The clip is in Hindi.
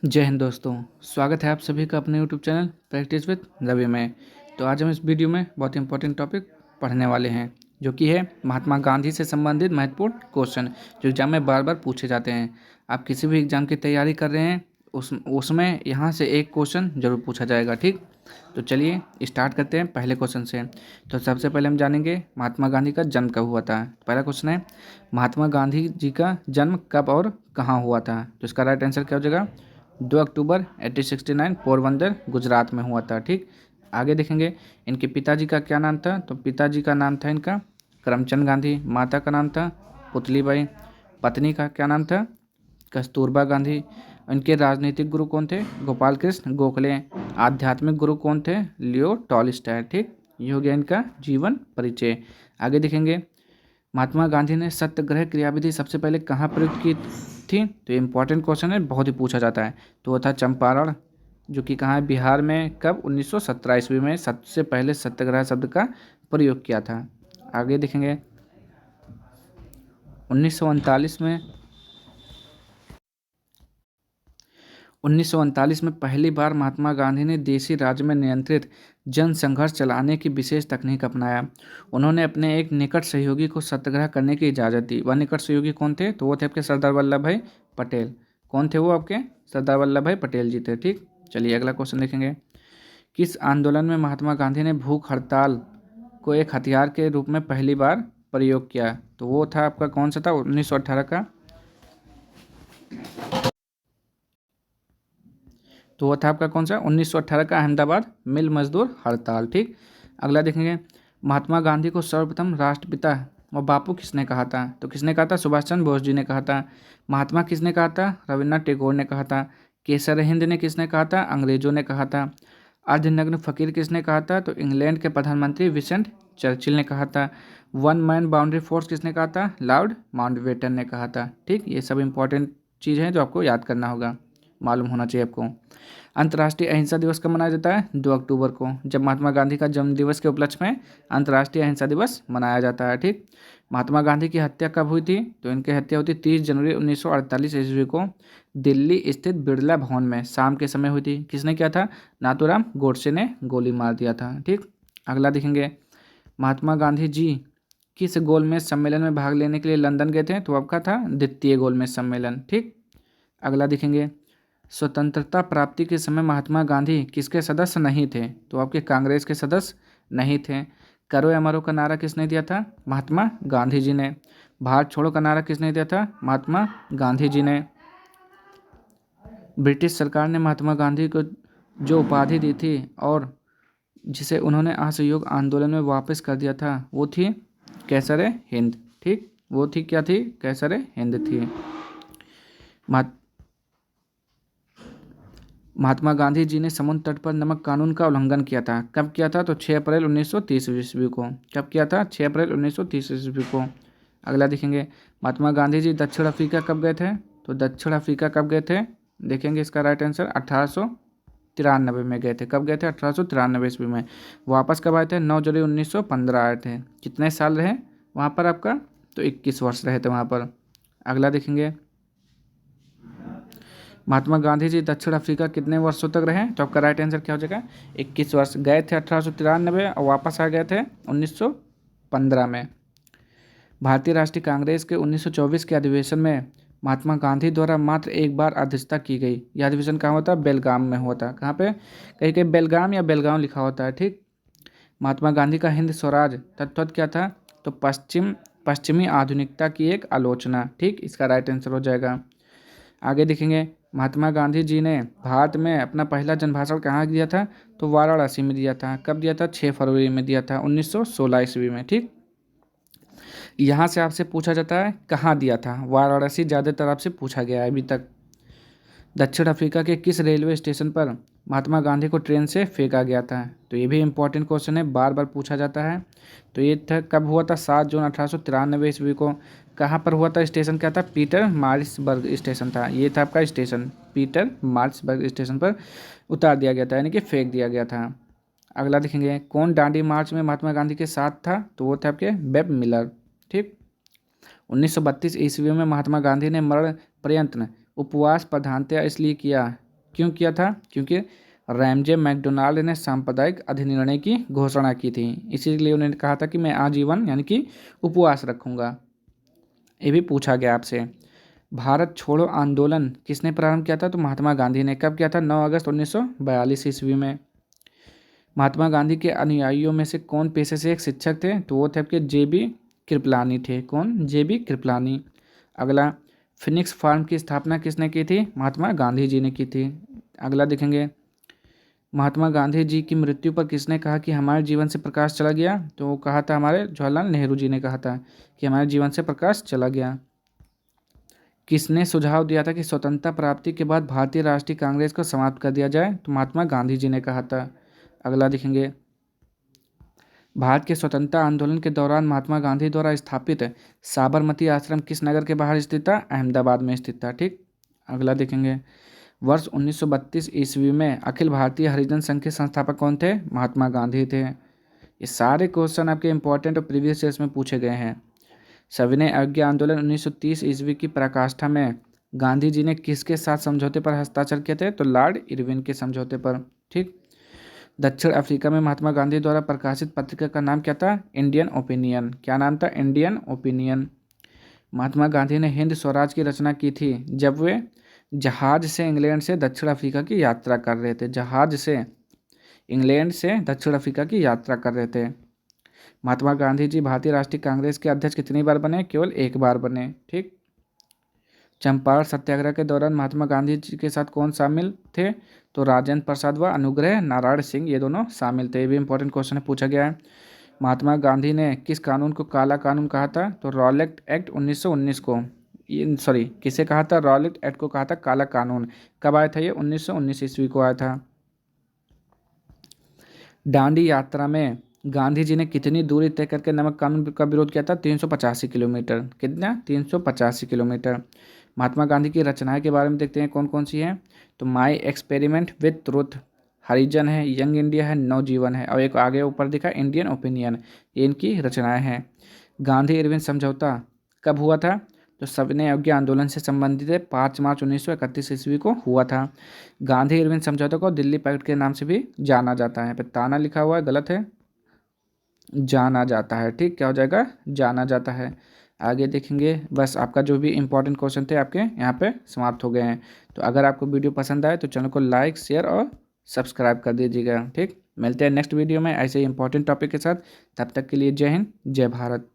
जय हिंद दोस्तों। स्वागत है आप सभी का अपने YouTube channel practice with Ravi में। तो आज हम इस वीडियो में बहुत इंपॉर्टेंट टॉपिक पढ़ने वाले हैं, जो कि है महात्मा गांधी से संबंधित महत्वपूर्ण क्वेश्चन जो एग्जाम में बार बार पूछे जाते हैं। आप किसी भी एग्जाम की तैयारी कर रहे हैं उसमें यहाँ से एक क्वेश्चन जरूर पूछा जाएगा। ठीक, तो चलिए स्टार्ट करते हैं पहले क्वेश्चन से। तो सबसे पहले हम जानेंगे महात्मा गांधी का जन्म कब हुआ था। पहला क्वेश्चन है, महात्मा गांधी जी का जन्म कब और कहाँ हुआ था। तो इसका राइट आंसर क्या हो जाएगा, 2 अक्टूबर 1869 पोरबंदर गुजरात में हुआ था। ठीक, आगे देखेंगे इनके पिताजी का क्या नाम था। तो पिताजी का नाम था इनका करमचंद गांधी, माता का नाम था पुतलीबाई, पत्नी का क्या नाम था कस्तूरबा गांधी। इनके राजनीतिक गुरु कौन थे, गोपाल कृष्ण गोखले। आध्यात्मिक गुरु कौन थे, लियो टॉलस्टॉय। ठीक, ये हो गया इनका जीवन परिचय। आगे देखेंगे महात्मा गांधी ने सत्याग्रह क्रियाविधि सबसे पहले कहाँ प्रयुक्त की थी। तो ये इंपॉर्टेंट क्वेश्चन है, बहुत ही पूछा जाता है। तो वो था चंपारण, जो कि कहाँ है, बिहार में। कब, 1917 ईस्वी में सबसे पहले सत्याग्रह शब्द का प्रयोग किया था। आगे देखेंगे 1939 में 1939 में पहली बार महात्मा गांधी ने देशी राज्य में नियंत्रित जन संघर्ष चलाने की विशेष तकनीक अपनाया। उन्होंने अपने एक निकट सहयोगी को सत्याग्रह करने की इजाज़त दी। वह निकट सहयोगी कौन थे, तो वो थे आपके सरदार वल्लभ भाई पटेल। कौन थे वो, आपके सरदार वल्लभ भाई पटेल जी थे। ठीक, चलिए अगला क्वेश्चन देखेंगे। किस आंदोलन में महात्मा गांधी ने भूख हड़ताल को एक हथियार के रूप में पहली बार प्रयोग किया। तो वो था आपका कौन सा था, 1918 का। तो वो था आपका कौन सा, 1918 का अहमदाबाद मिल मजदूर हड़ताल। ठीक, अगला देखेंगे महात्मा गांधी को सर्वप्रथम राष्ट्रपिता व बापू किसने कहा था। तो किसने कहा था, सुभाष चंद्र बोस जी ने कहा था। महात्मा किसने कहा था, रविन्द्रनाथ टैगोर ने कहा था। केसर हिंद ने किसने कहा था, अंग्रेजों ने कहा था। अर्धनग्न फकीर किसने कहा था, तो इंग्लैंड के प्रधानमंत्री विंस्टन चर्चिल ने कहा था। वन मैन बाउंड्री फोर्स किसने कहा था, लॉर्ड माउंटबेटन ने कहा था। ठीक, ये सब इंपॉर्टेंट चीज़ है जो आपको याद करना होगा, मालूम होना चाहिए आपको। अंतर्राष्ट्रीय अहिंसा दिवस कब मनाया जाता है, 2 अक्टूबर को, जब महात्मा गांधी का जन्म दिवस के उपलक्ष्य में अंतर्राष्ट्रीय अहिंसा दिवस मनाया जाता है। ठीक, महात्मा गांधी की हत्या कब हुई थी, तो इनकी हत्या हुई थी 30 जनवरी 1948 ईस्वी को दिल्ली स्थित बिरला भवन में शाम के समय हुई थी। किसने किया था, नाथूराम गोडसे ने गोली मार दिया था। ठीक, अगला देखेंगे महात्मा गांधी जी किस गोलमेज सम्मेलन में भाग लेने के लिए लंदन गए थे। तो आपका था द्वितीय गोलमेज सम्मेलन। ठीक, अगला देखेंगे स्वतंत्रता प्राप्ति के समय महात्मा गांधी किसके सदस्य नहीं थे। तो आपके कांग्रेस के सदस्य नहीं थे। करो या मरो का नारा किसने दिया था, महात्मा गांधी जी ने। भारत छोड़ो का नारा किसने दिया था, महात्मा गांधी जी ने। ब्रिटिश सरकार ने महात्मा गांधी को जो उपाधि दी थी और जिसे उन्होंने असहयोग आंदोलन में वापस कर दिया था, वो थी कैसर हिंद। ठीक, वो थी क्या थी, कैसर हिंद थी। महात्मा गांधी जी ने समुद्र तट पर नमक कानून का उल्लंघन किया था। कब किया था, तो 6 अप्रैल 1930 ईस्वी को। कब किया था, 6 अप्रैल 1930 ईस्वी को। अगला देखेंगे महात्मा गांधी जी दक्षिण अफ्रीका कब गए थे। तो दक्षिण अफ्रीका कब गए थे, देखेंगे इसका राइट आंसर 1893 में गए थे। कब गए थे, 1893 ईस्वी में। वापस कब आए थे, 9 जनवरी 1915 आए थे। कितने साल रहे वहाँ पर आपका, तो 21 वर्ष रहे थे वहाँ पर। अगला देखेंगे महात्मा गांधी जी दक्षिण अफ्रीका कितने वर्षों तक रहे। तो आपका राइट आंसर क्या हो जाएगा, 21 वर्ष। गए थे 1893 और वापस आ गए थे 1915 में। भारतीय राष्ट्रीय कांग्रेस के 1924 के अधिवेशन में महात्मा गांधी द्वारा मात्र एक बार अध्यक्षता की गई। यह अधिवेशन कहाँ होता है, बेलगाम में हुआ था। कहाँ पे, कहीं कहीं बेलगाम या बेलगांव लिखा होता है। ठीक, महात्मा गांधी का हिंद स्वराज तत्व क्या था, तो पश्चिमी आधुनिकता की एक आलोचना। ठीक, इसका राइट आंसर हो जाएगा। आगे देखेंगे महात्मा गांधी जी ने भारत में अपना पहला जनभाषण कहाँ दिया था, तो वाराणसी में दिया था। कब दिया था, 6 फरवरी में दिया था 1916 ईस्वी में। ठीक, यहाँ से आपसे पूछा जाता है कहाँ दिया था, वाराणसी ज़्यादातर आपसे पूछा गया है अभी तक। दक्षिण अफ्रीका के किस रेलवे स्टेशन पर महात्मा गांधी को ट्रेन से फेंका गया था। तो ये भी इंपॉर्टेंट क्वेश्चन है, बार बार पूछा जाता है। तो ये था कब हुआ था, 7 जून 1893 ईस्वी को। कहाँ पर हुआ था, स्टेशन क्या था, पीटर मारिसबर्ग स्टेशन था। ये था आपका स्टेशन, पीटर मारिसबर्ग स्टेशन पर उतार दिया गया था, यानी कि फेंक दिया गया था। अगला देखेंगे कौन दांडी मार्च में महात्मा गांधी के साथ था। तो वो थे आपके बेब मिलर। ठीक, 1932 ईस्वी में महात्मा गांधी ने मरण पर्यंत उपवास प्रधानतया इसलिए किया क्यों किया था? क्योंकि रैमजे मैकडोनाल्ड ने सांप्रदायिक अधिनिर्णय की घोषणा की थी, इसीलिए उन्होंने कहा था कि मैं आजीवन यानी कि उपवास रखूंगा। ये भी पूछा गया आपसे। भारत छोड़ो आंदोलन किसने प्रारंभ किया था? तो महात्मा गांधी ने। कब किया था? 9 अगस्त 1942 ईस्वी में। महात्मा गांधी के अनुयायियों में से कौन पेशे से एक शिक्षक थे? तो वो थे आपके जेबी कृपलानी थे। कौन? जेबी कृपलानी। अगला, फिनिक्स फार्म की स्थापना किसने की थी? महात्मा गांधी जी ने की थी। अगला देखेंगे, महात्मा गांधी जी की मृत्यु पर किसने कहा कि हमारे जीवन से प्रकाश चला गया? तो वो कहा था हमारे जवाहरलाल नेहरू जी ने कहा था कि हमारे जीवन से प्रकाश चला गया। किसने सुझाव दिया था कि स्वतंत्रता प्राप्ति के बाद भारतीय राष्ट्रीय कांग्रेस को समाप्त कर दिया जाए? तो महात्मा गांधी जी ने कहा था। अगला देखेंगे, भारत के स्वतंत्रता आंदोलन के दौरान महात्मा गांधी द्वारा स्थापित साबरमती आश्रम किस नगर के बाहर स्थित था? अहमदाबाद में स्थित था। ठीक। अगला देखेंगे, वर्ष 1932 ईस्वी में अखिल भारतीय हरिजन संघ के संस्थापक कौन थे? महात्मा गांधी थे। ये सारे क्वेश्चन आपके इंपॉर्टेंट और प्रीवियस ईयर्स में पूछे गए हैं। सविनय अवज्ञा आंदोलन 1930 ईस्वी की पराकाष्ठा में गांधी जी ने किसके साथ समझौते पर हस्ताक्षर किए थे? तो लॉर्ड इरविन के समझौते पर। ठीक। दक्षिण अफ्रीका में महात्मा गांधी द्वारा प्रकाशित पत्रिका का नाम क्या था? Indian opinion. क्या नाम था? Indian opinion. महात्मा गांधी ने हिंद स्वराज की रचना की थी जब वे जहाज से इंग्लैंड से दक्षिण अफ्रीका की यात्रा कर रहे थे। जहाज से इंग्लैंड से दक्षिण अफ्रीका की यात्रा कर रहे थे। महात्मा गांधी जी भारतीय राष्ट्रीय कांग्रेस के अध्यक्ष कितनी बार बने? केवल एक बार बने। ठीक। चंपारण सत्याग्रह के दौरान महात्मा गांधी जी के साथ कौन शामिल थे? तो राजेंद्र प्रसाद व अनुग्रह नारायण सिंह, ये दोनों शामिल थे। ये भी इंपॉर्टेंट क्वेश्चन है, पूछा गया है। महात्मा गांधी ने किस कानून को काला कानून कहा था? तो रॉलेट एक्ट 1919 को। सॉरी, किसे कहा था? रॉलेट एक्ट को कहा था काला कानून। कब आया था ये? 1919 ईस्वी को आया था। दांडी यात्रा में गांधी जी ने कितनी दूरी तय करके नमक कानून का विरोध किया था? 385 किलोमीटर। कितना? 385 किलोमीटर। महात्मा गांधी की रचनाएं के बारे में देखते हैं कौन कौन सी हैं। तो माई एक्सपेरिमेंट विथ ट्रुथ, हरिजन है, यंग इंडिया है, नवजीवन है, और एक आगे ऊपर दिखा इंडियन ओपिनियन। ये इनकी रचनाएं हैं। गांधी इरविन समझौता कब हुआ था? तो सविनय अवज्ञा आंदोलन से संबंधित है, 5 मार्च 1931 ईस्वी को हुआ था। गांधी इरविन समझौता को दिल्ली पैक्ट के नाम से भी जाना जाता है। यहाँ पे ताना लिखा हुआ है, गलत है, जाना जाता है। ठीक, क्या हो जाएगा? जाना जाता है। आगे देखेंगे, बस आपका जो भी इंपॉर्टेंट क्वेश्चन थे आपके यहाँ पे समाप्त हो गए हैं। तो अगर आपको वीडियो पसंद आए तो चैनल को लाइक, शेयर और सब्सक्राइब कर दीजिएगा। ठीक, मिलते हैं नेक्स्ट वीडियो में ऐसे ही इंपॉर्टेंट टॉपिक के साथ। तब तक के लिए जय हिंद, जय भारत।